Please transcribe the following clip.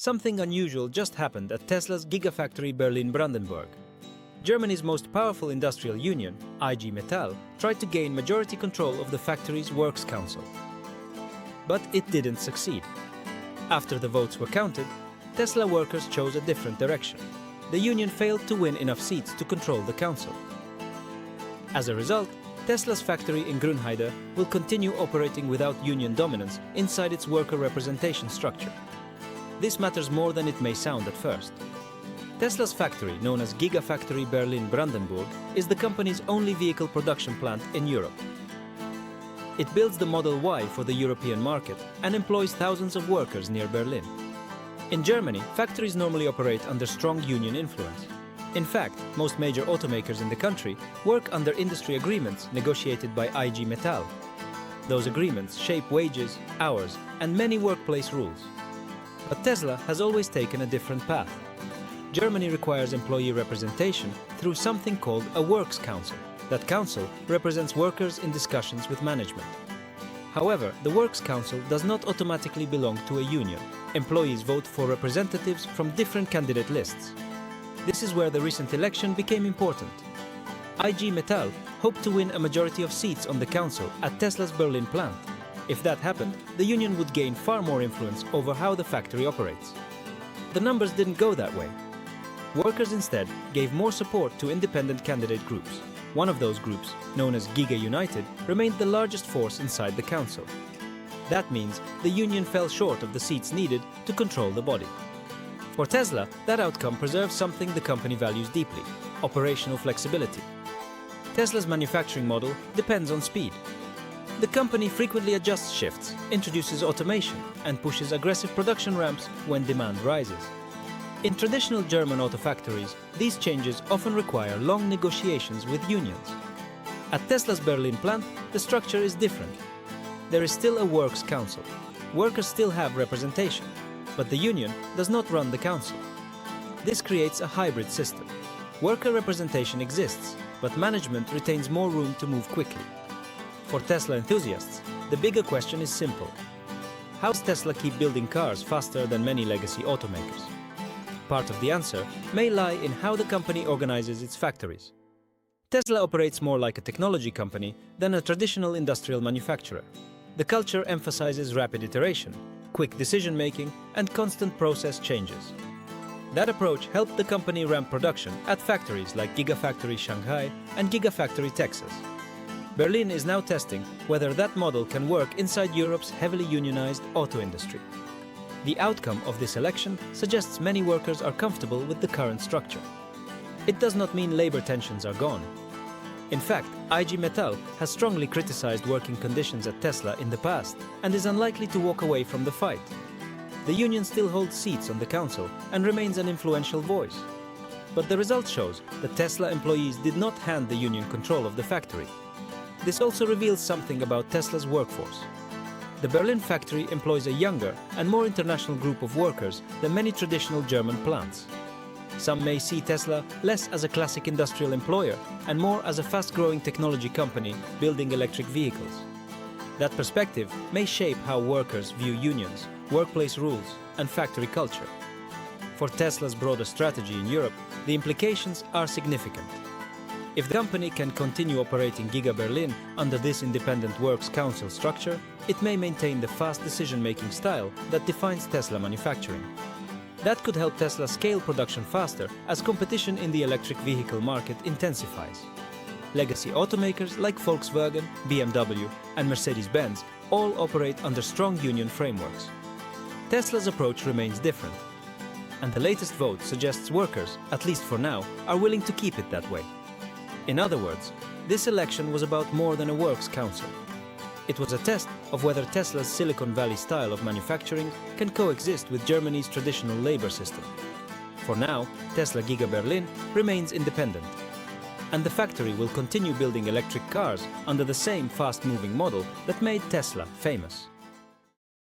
Something unusual just happened at Tesla's Gigafactory Berlin-Brandenburg. Germany's most powerful industrial union, IG Metall, tried to gain majority control of the factory's works council. But it didn't succeed. After the votes were counted, Tesla workers chose a different direction. The union failed to win enough seats to control the council. As a result, Tesla's factory in Grünheide will continue operating without union dominance inside its worker representation structure. This matters more than it may sound at first. Tesla's factory, known as Gigafactory Berlin-Brandenburg, is the company's only vehicle production plant in Europe. It builds the Model Y for the European market and employs thousands of workers near Berlin. In Germany, factories normally operate under strong union influence. In fact, most major automakers in the country work under industry agreements negotiated by IG Metall. Those agreements shape wages, hours, and many workplace rules. But Tesla has always taken a different path. Germany requires employee representation through something called a works council. That council represents workers in discussions with management. However, the works council does not automatically belong to a union. Employees vote for representatives from different candidate lists. This is where the recent election became important. IG Metall hoped to win a majority of seats on the council at Tesla's Berlin plant. If that happened, the union would gain far more influence over how the factory operates. The numbers didn't go that way. Workers instead gave more support to independent candidate groups. One of those groups, known as Giga United, remained the largest force inside the council. That means the union fell short of the seats needed to control the body. For Tesla, that outcome preserves something the company values deeply: operational flexibility. Tesla's manufacturing model depends on speed. The company frequently adjusts shifts, introduces automation, and pushes aggressive production ramps when demand rises. In traditional German auto factories, these changes often require long negotiations with unions. At Tesla's Berlin plant, the structure is different. There is still a works council. Workers still have representation, but the union does not run the council. This creates a hybrid system. Worker representation exists, but management retains more room to move quickly. For Tesla enthusiasts, the bigger question is simple. How does Tesla keep building cars faster than many legacy automakers? Part of the answer may lie in how the company organizes its factories. Tesla operates more like a technology company than a traditional industrial manufacturer. The culture emphasizes rapid iteration, quick decision-making, and constant process changes. That approach helped the company ramp production at factories like Gigafactory Shanghai and Gigafactory Texas. Berlin is now testing whether that model can work inside Europe's heavily unionized auto industry. The outcome of this election suggests many workers are comfortable with the current structure. It does not mean labor tensions are gone. In fact, IG Metall has strongly criticized working conditions at Tesla in the past and is unlikely to walk away from the fight. The union still holds seats on the council and remains an influential voice. But the result shows that Tesla employees did not hand the union control of the factory. This also reveals something about Tesla's workforce. The Berlin factory employs a younger and more international group of workers than many traditional German plants. Some may see Tesla less as a classic industrial employer and more as a fast-growing technology company building electric vehicles. That perspective may shape how workers view unions, workplace rules, and factory culture. For Tesla's broader strategy in Europe, the implications are significant. If the company can continue operating Giga Berlin under this independent works council structure, it may maintain the fast decision-making style that defines Tesla manufacturing. That could help Tesla scale production faster as competition in the electric vehicle market intensifies. Legacy automakers like Volkswagen, BMW, and Mercedes-Benz all operate under strong union frameworks. Tesla's approach remains different, and the latest vote suggests workers, at least for now, are willing to keep it that way. In other words, this election was about more than a works council. It was a test of whether Tesla's Silicon Valley style of manufacturing can coexist with Germany's traditional labor system. For now, Tesla Giga Berlin remains independent, and the factory will continue building electric cars under the same fast-moving model that made Tesla famous.